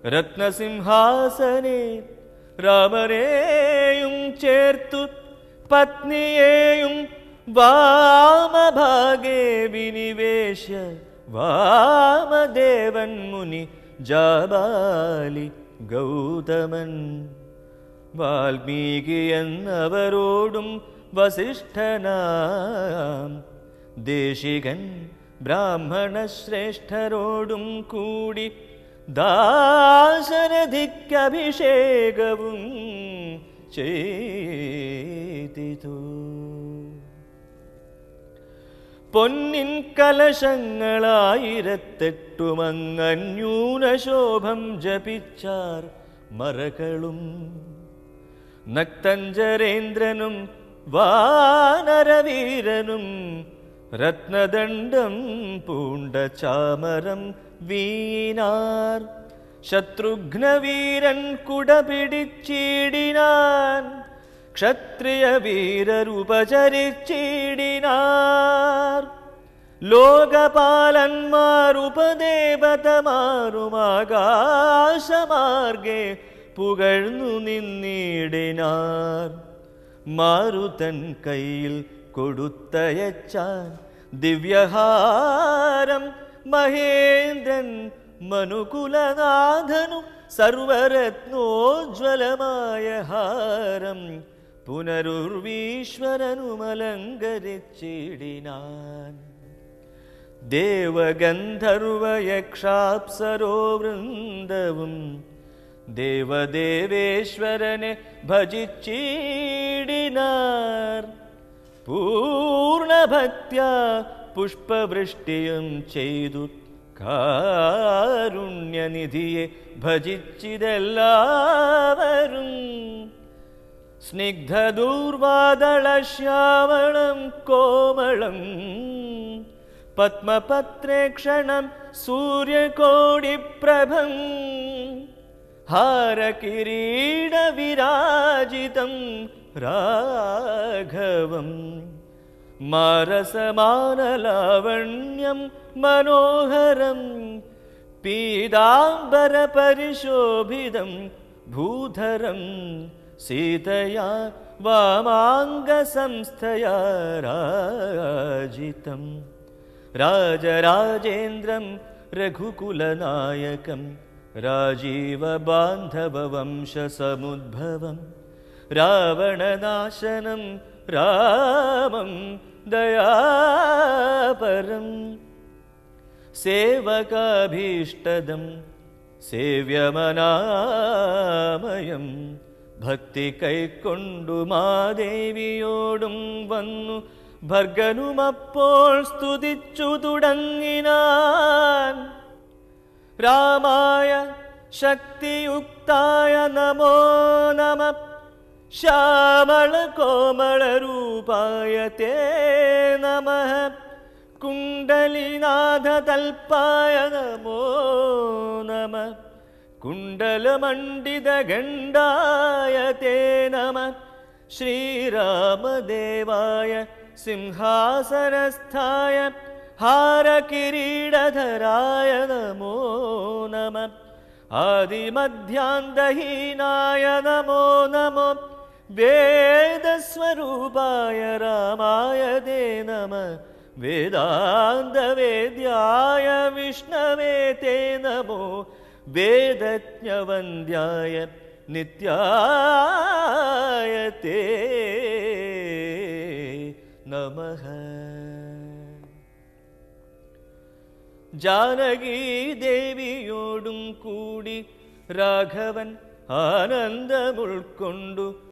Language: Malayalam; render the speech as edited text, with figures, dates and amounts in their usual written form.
രത്നസിംഹാസനെ രാമനെയും ചേർത്തു പത്നിയെയും വാമഭാഗേ വിനിവേശ വാമദേവൻ മുനി ജാബാലി ഗൗതമൻ വാൽമീകി എന്നവരോടും വസിഷ്ഠനാം ദേശികൻ ബ്രാഹ്മണ ശ്രേഷ്ഠരോടും കൂടി ദാശരഥിക്കഭിഷേകവും ചെയ്തിതു. പൊന്നിൻ കലശങ്ങളായിരത്തെട്ടുമങ്ങന്യൂനശോഭം ജപിച്ചാർ മറകളും നക്തഞ്ചരേന്ദ്രനും വാനരവീരനും രത്നദണ്ഡം പൂണ്ട ചാമരം വീണാർ. ശത്രുഘ്നവീരൻ കുടപിടിച്ചിടിനാൻ ക്ഷത്രിയ വീരരുപചരിച്ചിടിനാർ. ലോകപാലന്മാർ ഉപദേവതമാരുമാകാശമാർഗെ പുകഴ്ന്നു നിന്നിടിനാർ. മാരുതൻ കയ്യിൽ കൊടുത്തയച്ചാൻ ദിവ്യഹാരം മഹേന്ദ്രൻ മനുകുലനാഥനും സർവരത്നോജ്വലമായ ഹാരം പുനരുർവീശ്വരനുമലങ്കരിച്ചിടിനാൻ. ദേവഗന്ധർവയക്ഷാപ്സരോ വൃന്ദവും ദേവദേവേശ്വരനെ ഭജിച്ചിടിനാർ. പൂർണ്ണഭക്ത്യാ പുഷ്പവൃഷ്ടിയും ചെയ്തു കാരുണ്യനിധിയെ ഭജിച്ചിതെല്ലാവരും. സ്നിഗ്ധദൂർവാദളശ്യാമളം കോമളം പത്മപത്രേക്ഷണം സൂര്യകോടിപ്രഭം ഹാരകിരീടവിരാജിതം രാഘവം മാരസമാനലാവണ്യം മനോഹരം പീതാംബരപരിശോഭിതം ഭൂധരം സീതയാ വാമാംഗസംസ്ഥയാ രാജിതം. രാജരാജേന്ദ്രം രഘുകുലനായകം രാജീവബാന്ധവവംശസമുദ്ഭവം രാവണനാശനം രാമം ദയാപരം സേവകാഭീഷ്ടദം സേവ്യമനാമയം ഭക്തി കൈക്കൊണ്ടു മാദേവിയോടും വന്നു ഭർഗനുമപ്പോൾ സ്തുതിച്ചു തുടങ്ങിനാൻ. രാമായ ശക്തിയുക്തായ നമോ നമഃ ശ്യാമള കോമളരൂപായ തേ നമഃ കുണ്ടലിനാഥതൽപായ നമോ നമഃ കുണ്ടലമണ്ഡിതഗണ്ഡായ തേ നമഃ ശ്രീരാമദേവായ സിംഹാസനസ്ഥായ ഹാരകിരീടധരായ നമോ നമഃ ആദിമധ്യാന്തഹീനായ നമോ നമോ വേദസ്വരൂപായ രാമായ തേ നമഃ വേദാന്തവേദ്യായ വിഷ്ണവേ തേ നമോ വേദജ്ഞവന്ദ്യായ നിത്യായ തേ നമഃ. ജാനകീദേവിയോടും കൂടി രാഘവൻ ആനന്ദമുൾക്കൊണ്ടു